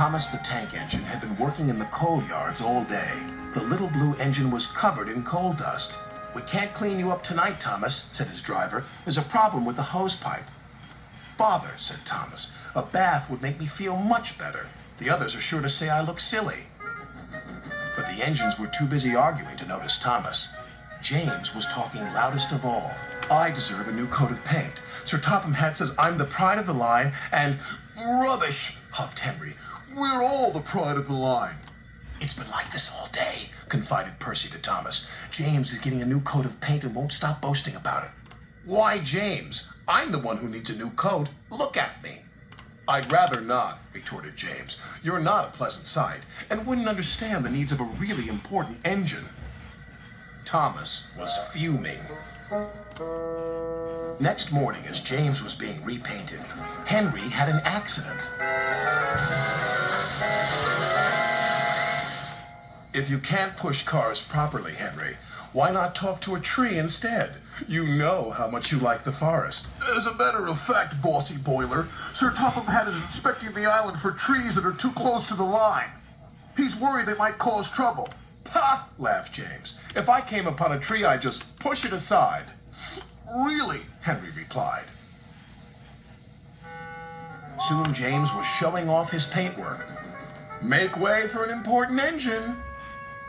Thomas the tank engine had been working in the coal yards all day. The little blue engine was covered in coal dust. "We can't clean you up tonight, Thomas," said his driver. "There's a problem with the hose pipe." "Bother," said Thomas. "A bath would make me feel much better. The others are sure to say I look silly." But the engines were too busy arguing to notice Thomas. James was talking loudest of all. "I deserve a new coat of paint. Sir Topham Hatt says I'm the pride of the line, and—" "Rubbish," huffed Henry. "We're all the pride of the line." "It's been like this all day," confided Percy to Thomas. "James is getting a new coat of paint and won't stop boasting about it." "Why, James? I'm the one who needs a new coat. Look at me." "I'd rather not," retorted James. "You're not a pleasant sight, and wouldn't understand the needs of a really important engine." Thomas was fuming. Next morning, as James was being repainted, Henry had an accident. "If you can't push cars properly, Henry, why not talk to a tree instead? You know how much you like the forest." "As a matter of fact, Bossy Boiler, Sir Topham Hatt is inspecting the island for trees that are too close to the line. He's worried they might cause trouble." "Ha!" laughed James. "If I came upon a tree, I'd just push it aside." "Really?" Henry replied. Soon James was showing off his paintwork. "Make way for an important engine."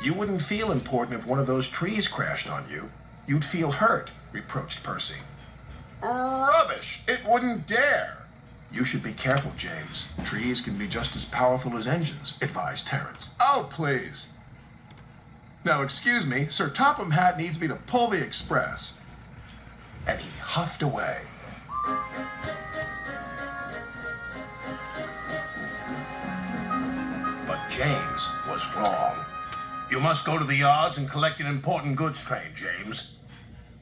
"You wouldn't feel important if one of those trees crashed on you. You'd feel hurt," reproached Percy. "Rubbish! It wouldn't dare." "You should be careful, James. Trees can be just as powerful as engines," advised Terence. "Oh, please." "Now, excuse me, Sir Topham Hatt needs me to pull the express." And he huffed away. But James was wrong. "You must go to the yards and collect an important goods train, James.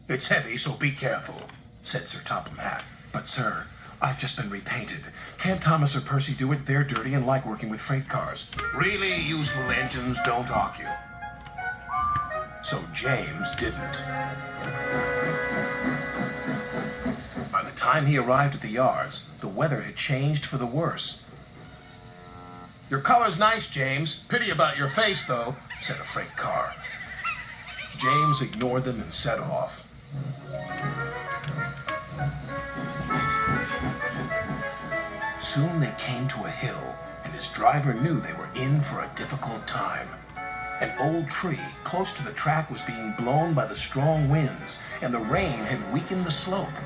It's heavy, so be careful," said Sir Topham Hatt. "But, sir, I've just been repainted. Can't Thomas or Percy do it? They're dirty and like working with freight cars." "Really useful engines don't argue." So James didn't. By the time he arrived at the yards, the weather had changed for the worse. "Your color's nice, James. Pity about your face, though," said a freight car. James ignored them and set off. Soon they came to a hill, and his driver knew they were in for a difficult time. An old tree close to the track was being blown by the strong winds, and the rain had weakened the slope.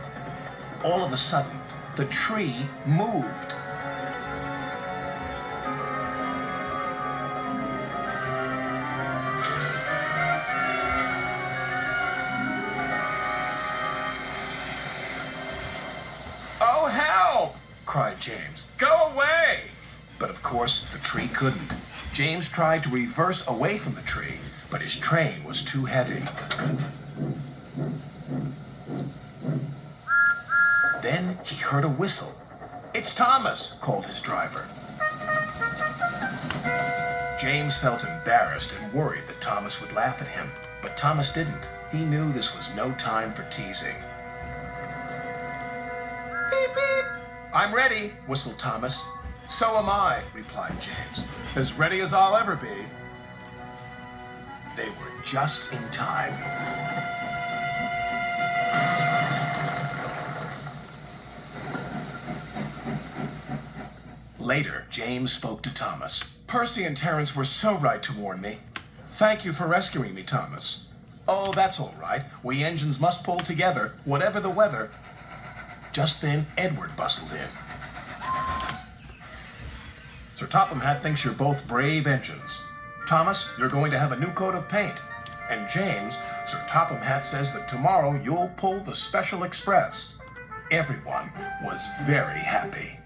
All of a sudden, the tree moved. "Oh, help!" cried James. "Go away!" But of course, the tree couldn't. James tried to reverse away from the tree, but his train was too heavy. Then he heard a whistle. "It's Thomas," called his driver. James felt embarrassed and worried that Thomas would laugh at him, but Thomas didn't. He knew this was no time for teasing. "Beep, beep." "I'm ready," whistled Thomas. "So am I," replied James. "As ready as I'll ever be." They were just in time. Later, James spoke to Thomas. "Percy and Terence were so right to warn me. Thank you for rescuing me, Thomas." "Oh, that's all right. We engines must pull together, whatever the weather." Just then, Edward bustled in. "Sir Topham Hatt thinks you're both brave engines. Thomas, you're going to have a new coat of paint. And James, Sir Topham Hatt says that tomorrow you'll pull the special express." Everyone was very happy.